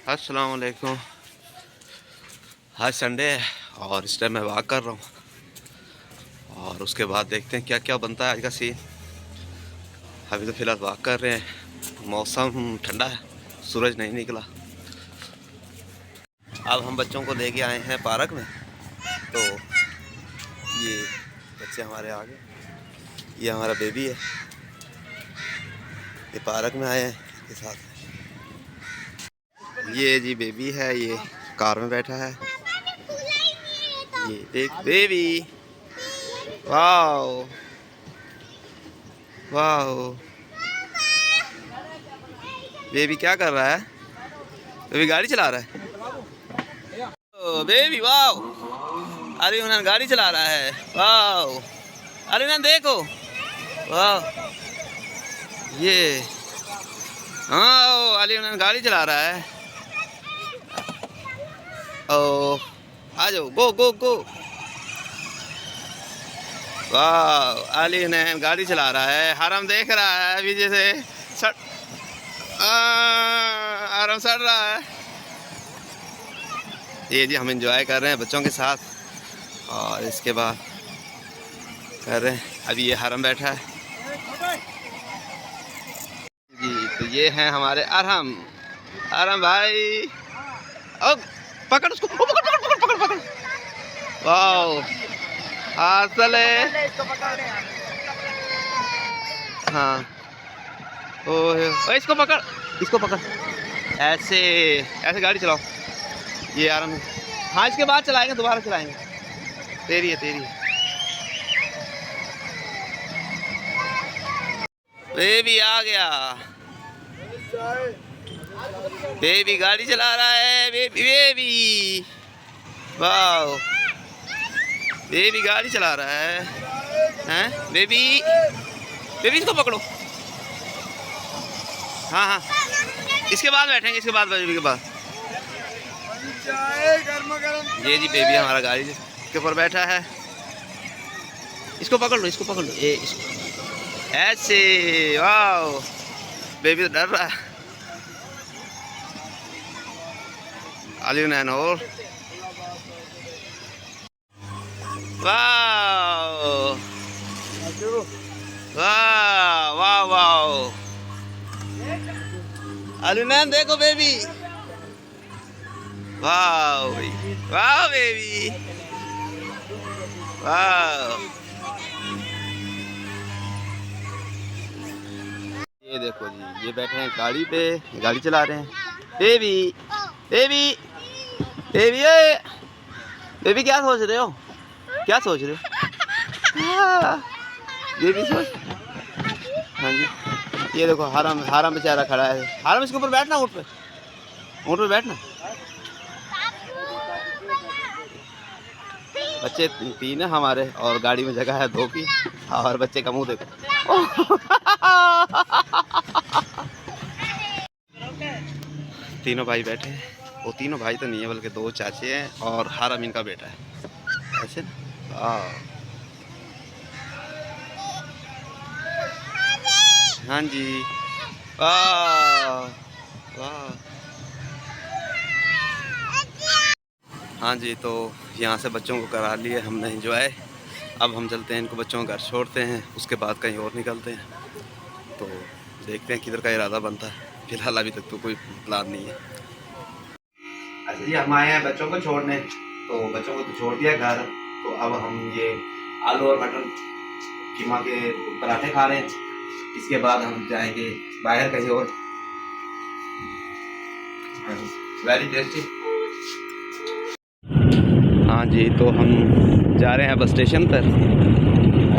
अस्सलाम वालेकुम। आज संडे है और इस टाइम मैं वॉक कर रहा हूँ और उसके बाद देखते हैं क्या क्या बनता है आज का सीन। अभी तो फ़िलहाल वॉक कर रहे हैं, मौसम ठंडा है, सूरज नहीं निकला। अब हम बच्चों को लेके आए हैं पार्क में, तो ये बच्चे हमारे आगे, ये हमारा बेबी है, ये पार्क में आए हैं इसके साथ। ये जी बेबी है, ये कार में बैठा है। ये देख बेबी, वाओ वाओ। बेबी क्या कर रहा है? बेबी गाड़ी चला रहा है। ओ बेबी वाओ, अरे उन्होंने गाड़ी चला रहा है, वाओ। अरे उन्होंने देखो, वाओ ये, हाँ अली उन्होंने गाड़ी चला रहा है। ओ आ जाओ, गो गो गो। वाह, अली ने गाड़ी चला रहा है, हरम देख रहा है अभी जैसे सट, हरम सड़ रहा है। ये जी हम एंजॉय कर रहे हैं बच्चों के साथ और इसके बाद कर रहे हैं। अभी ये हरम बैठा है जी, तो ये हैं हमारे अरहम। अरहम भाई, ओ पकड़ उसको, ओ, पकड़ पकड़ पकड़ पकड़ पकड़। वाओ आसले, हाँ ओ इसको पकड़, इसको पकड़, ऐसे ऐसे गाड़ी चलाओ। ये आराम, हाँ इसके बाद चलाएंगे, दोबारा चलाएंगे। तेरी है तेरी है। बेबी आ गया, बेबी गाड़ी चला रहा है, बेबी बेबी, वाओ बेबी गाड़ी चला रहा है, हैं बेबी, बेबी इसको पकड़ो। हाँ हाँ इसके बाद बैठेंगे, इसके बाद बेबी के बाद। ये जी बेबी हमारा गाड़ी के ऊपर बैठा है, इसको पकड़ लो, इसको पकड़ लो, ये इसको ऐसे, वाओ बेबी तो डर रहा है। अली नैन और वाओ वाह वाह वाह, अली नैन देखो बेबी, वाह वाह बेबी, वाह। ये देखो जी, ये बैठे हैं गाड़ी पे, गाड़ी चला रहे हैं। बेबी बेबी बेबी, बेबी क्या सोच रहे हो, क्या सोच रहे हो? बेबी सोच, हाँ जी। ये देखो हरम, हरम बेचारा खड़ा है। हरम इसके ऊपर बैठना, ऊँट पे, ऊँट पे बैठना। बच्चे 3 है हमारे और गाड़ी में जगह है 2 की, और बच्चे का मुंह देखो। तीनों भाई बैठे हैं, वो तीनों भाई तो नहीं है बल्कि 2 चाचे हैं और हरम इनका बेटा है, ऐसे ना। हाँ जी, वाह वाह। हाँ जी, तो यहाँ से बच्चों को करा लिए हमने एंजॉय। अब हम चलते हैं, इनको बच्चों को घर छोड़ते हैं, उसके बाद कहीं और निकलते हैं। तो देखते हैं किधर का इरादा बनता है। फिलहाल अभी तक तो कोई प्लान नहीं है। अच्छा जी, हम आए हैं बच्चों को छोड़ने, तो बच्चों को तो छोड़ दिया घर। तो अब हम ये आलू और मटर कीमा के पराठे खा रहे हैं। इसके बाद हम जाएंगे बाहर कहीं और, वेरी टेस्टी। हाँ जी, तो हम जा रहे हैं बस स्टेशन पर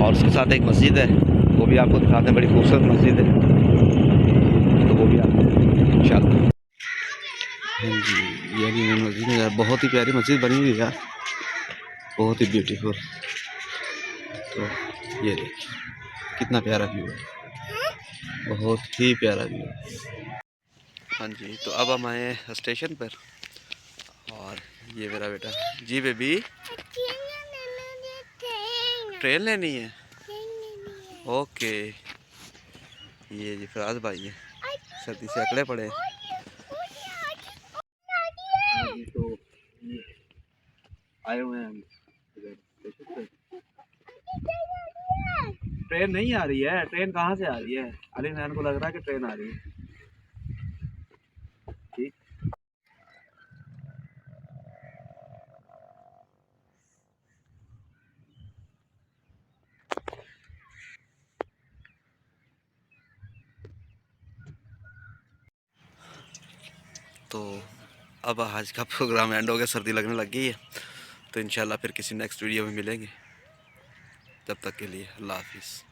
और उसके साथ एक मस्जिद है, वो भी आपको दिखाते हैं। बड़ी खूबसूरत मस्जिद है, तो वो भी आपको इंशाल्लाह। हाँ जी, ये भी मस्जिद है, बहुत ही प्यारी मस्जिद बनी हुई है यार, बहुत ही ब्यूटीफुल। तो ये देखिए कितना प्यारा व्यू है, बहुत ही प्यारा व्यू है। हाँ जी, तो अब हम आए स्टेशन पर और ये मेरा बेटा जी। बेबी ट्रेन लेनी है, ओके। ये जी फराज भाई है, सर्दी से अकड़े पड़े हैं। आए हुए हैं हम इधर स्टेशन पे। ट्रेन नहीं आ रही है, ट्रेन कहाँ से आ रही है? अली नैन को लग रहा है कि ट्रेन आ रही है। ठीक। तो अब आज का प्रोग्राम एंड हो गया, सर्दी लगने लग गई है। तो इंशाल्लाह फिर किसी नेक्स्ट वीडियो में मिलेंगे। तब तक के लिए अल्लाह हाफिज़।